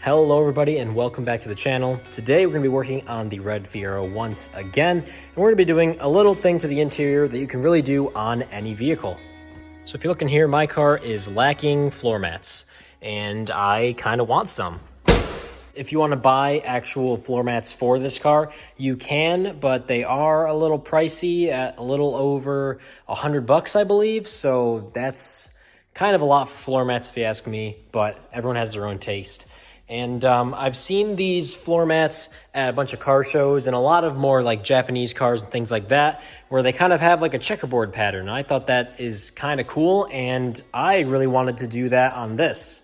Hello everybody and welcome back to the channel. Today we're going to be working on the red Fiero once again, and we're going to be doing a little thing to the interior that you can really do on any vehicle. So if you're looking here, my car is lacking floor mats, and I kind of want some. If you want to buy actual floor mats for this car, you can, but they are a little pricey at a little over $100, I believe. So that's kind of a lot for floor mats if you ask me, but everyone has their own taste. And I've seen these floor mats at a bunch of car shows and a lot of more like Japanese cars and things like that, where they kind of have like a checkerboard pattern. I thought that is kind of cool, and I really wanted to do that on this.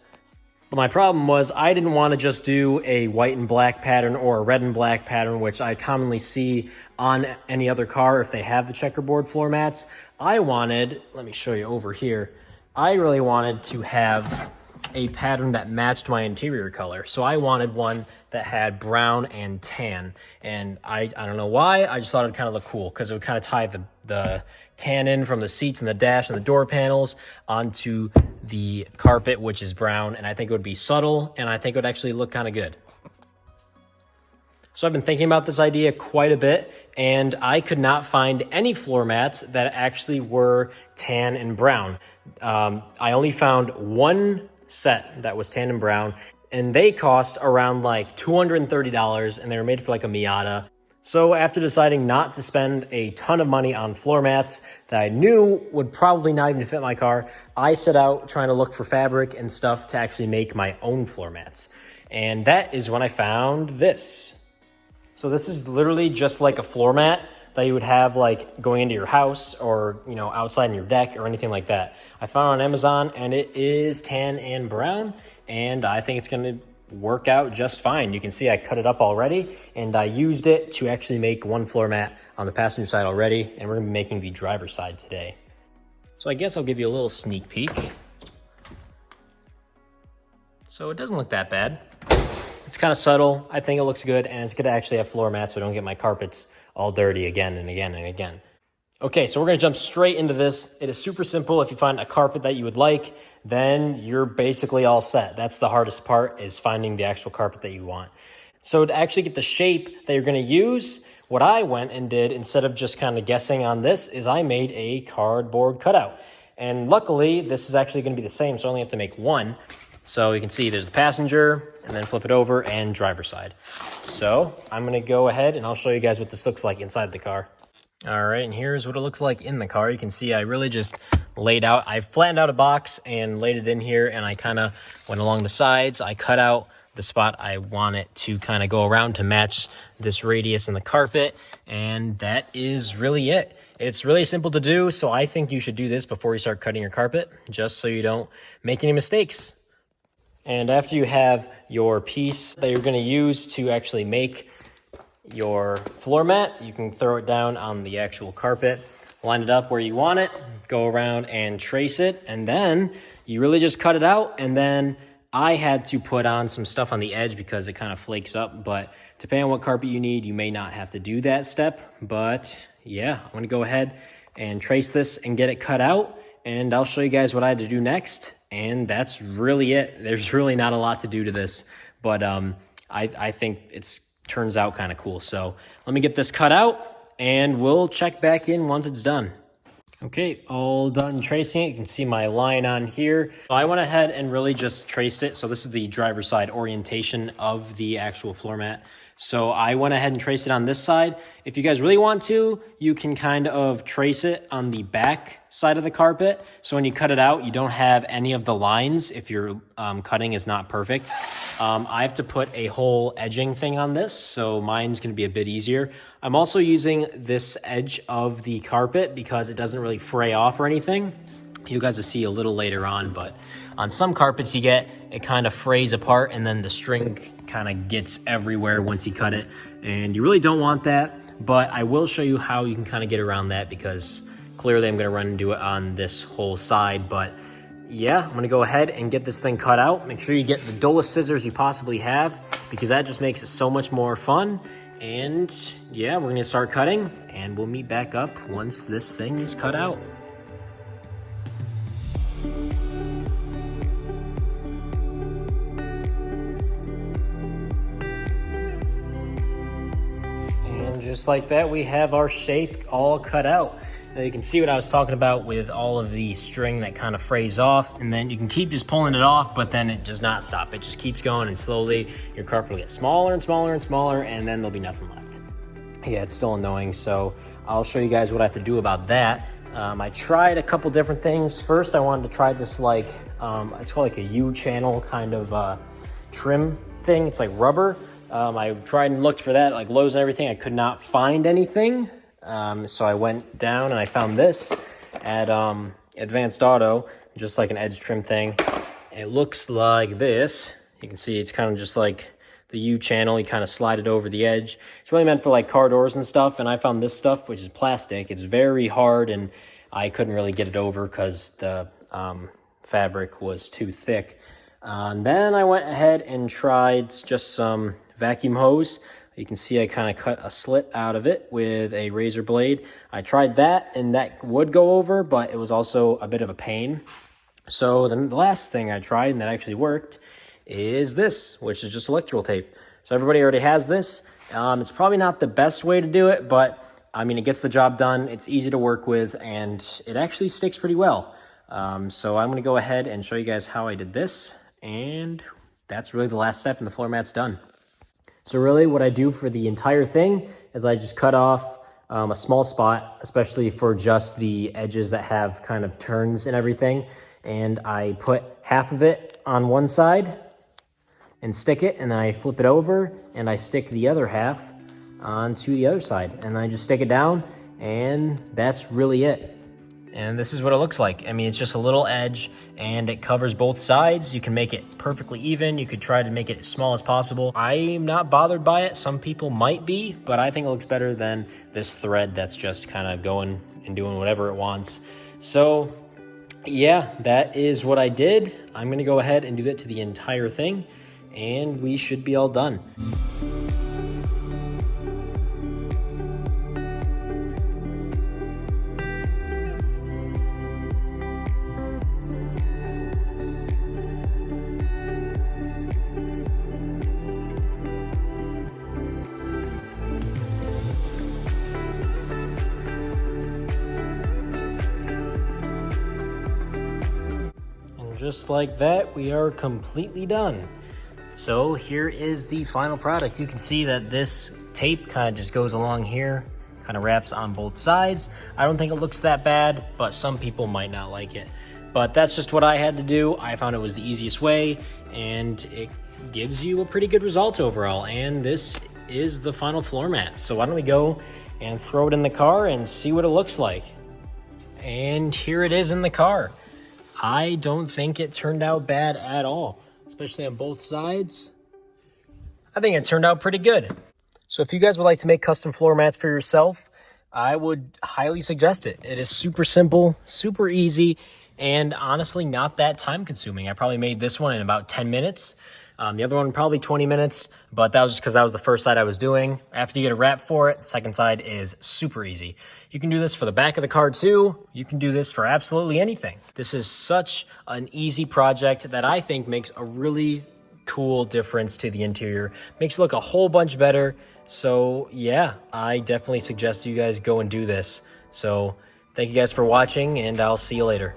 But my problem was I didn't want to just do a white and black pattern or a red and black pattern, which I commonly see on any other car if they have the checkerboard floor mats. I wanted, let me show you over here, I really wanted to have a pattern that matched my interior color. So I wanted one that had brown and tan. And I don't know why, I just thought it'd kind of look cool because it would kind of tie the tan in from the seats and the dash and the door panels onto the carpet, which is brown. And I think it would be subtle, and I think it would actually look kind of good. So I've been thinking about this idea quite a bit, and I could not find any floor mats that actually were tan and brown. I only found one set that was tan and brown, and they cost around like $230, and they were made for like a Miata. So after deciding not to spend a ton of money on floor mats that I knew would probably not even fit my car, I set out trying to look for fabric and stuff to actually make my own floor mats. And that is when I found this. So this is literally just like a floor mat that you would have like going into your house or, you know, outside in your deck or anything like that. I found it on Amazon, and it is tan and brown, and I think it's going to work out just fine. You can see I cut it up already, and I used it to actually make one floor mat on the passenger side already, and we're going to be making the driver's side today. So I guess I'll give you a little sneak peek. So it doesn't look that bad. It's kind of subtle. I think it looks good, and it's good to actually have floor mats so I don't get my carpets all dirty again and again and again. Okay, so we're going to jump straight into this. It is super simple. If you find a carpet that you would like, then you're basically all set. That's the hardest part, is finding the actual carpet that you want. So to actually get the shape that you're going to use, what I went and did instead of just kind of guessing on this is I made a cardboard cutout. And luckily, this is actually going to be the same, so I only have to make one. So you can see there's the passenger, and then flip it over, and driver's side. So I'm going to go ahead and I'll show you guys what this looks like inside the car. All right, and here's what it looks like in the car. You can see I really just I flattened out a box and laid it in here, and I kind of went along the sides. I cut out the spot I want it to kind of go around to match this radius in the carpet, and that is really it. It's really simple to do, so I think you should do this before you start cutting your carpet, just so you don't make any mistakes. And after you have your piece that you're going to use to actually make your floor mat, you can throw it down on the actual carpet, line it up where you want it, go around and trace it, and then you really just cut it out. And then I had to put on some stuff on the edge because it kind of flakes up, but depending on what carpet you need, you may not have to do that step. But yeah, I'm going to go ahead and trace this and get it cut out, and I'll show you guys what I had to do next. And that's really it. There's really not a lot to do to this, but I think it turns out kind of cool. So let me get this cut out, and we'll check back in once it's done. Okay, all done tracing it. You can see my line on here. So I went ahead and really just traced it. So this is the driver's side orientation of the actual floor mat. So I went ahead and traced it on this side. If you guys really want to, you can kind of trace it on the back side of the carpet. So when you cut it out, you don't have any of the lines if your cutting is not perfect. I have to put a whole edging thing on this, so mine's going to be a bit easier. I'm also using this edge of the carpet because it doesn't really fray off or anything. You guys will see a little later on, but on some carpets it kind of frays apart, and then the string kind of gets everywhere once you cut it, and you really don't want that. But I will show you how you can kind of get around that, because clearly I'm going to run into it on this whole side. But yeah, I'm going to go ahead and get this thing cut out. Make sure you get the dullest scissors you possibly have, because that just makes it so much more fun. And yeah, we're going to start cutting, and we'll meet back up once this thing is cut out. just like that, we have our shape all cut out. Now you can see what I was talking about with all of the string that kind of frays off, and then you can keep just pulling it off, but then it does not stop. It just keeps going, and slowly your carpet will get smaller and smaller and smaller, and then there'll be nothing left. Yeah, it's still annoying, so I'll show you guys what I have to do about that. I tried a couple different things. First, I wanted to try this it's called like a U-channel kind of trim thing. It's like rubber. I tried and looked for that, like Lowe's and everything. I could not find anything. So I went down and I found this at Advanced Auto, just like an edge trim thing. It looks like this. You can see it's kind of just like the U channel. You kind of slide it over the edge. It's really meant for like car doors and stuff. And I found this stuff, which is plastic. It's very hard, and I couldn't really get it over because the fabric was too thick. And then I went ahead and tried just some vacuum hose. You can see I kind of cut a slit out of it with a razor blade. I tried that, and that would go over, but it was also a bit of a pain. So then the last thing I tried, and that actually worked, is this, which is just electrical tape. So everybody already has this. It's probably not the best way to do it, but I mean, it gets the job done. It's easy to work with, and it actually sticks pretty well. So I'm gonna go ahead and show you guys how I did this, and that's really the last step, and the floor mat's done. So really what I do for the entire thing is I just cut off a small spot, especially for just the edges that have kind of turns and everything. And I put half of it on one side and stick it, and then I flip it over and I stick the other half onto the other side, and I just stick it down, and that's really it. And this is what it looks like. I mean, it's just a little edge, and it covers both sides. You can make it perfectly even. You could try to make it as small as possible. I'm not bothered by it. Some people might be, but I think it looks better than this thread that's just kind of going and doing whatever it wants. So yeah, that is what I did. I'm gonna go ahead and do that to the entire thing, and we should be all done. Just like that, we are completely done. So here is the final product. You can see that this tape kind of just goes along here, kind of wraps on both sides. I don't think it looks that bad, but some people might not like it. But that's just what I had to do. I found it was the easiest way, and it gives you a pretty good result overall. And this is the final floor mat. So why don't we go and throw it in the car and see what it looks like. And here it is in the car. I don't think it turned out bad at all, especially on both sides. I think it turned out pretty good. So if you guys would like to make custom floor mats for yourself, I would highly suggest it. It is super simple, super easy, and honestly not that time consuming. I probably made this one in about 10 minutes. The other one probably 20 minutes, but that was just because that was the first side I was doing. After you get a wrap for it, the second side is super easy. You can do this for the back of the car too. You can do this for absolutely anything. This is such an easy project that I think makes a really cool difference to the interior. Makes it look a whole bunch better. So yeah, I definitely suggest you guys go and do this. So thank you guys for watching, and I'll see you later.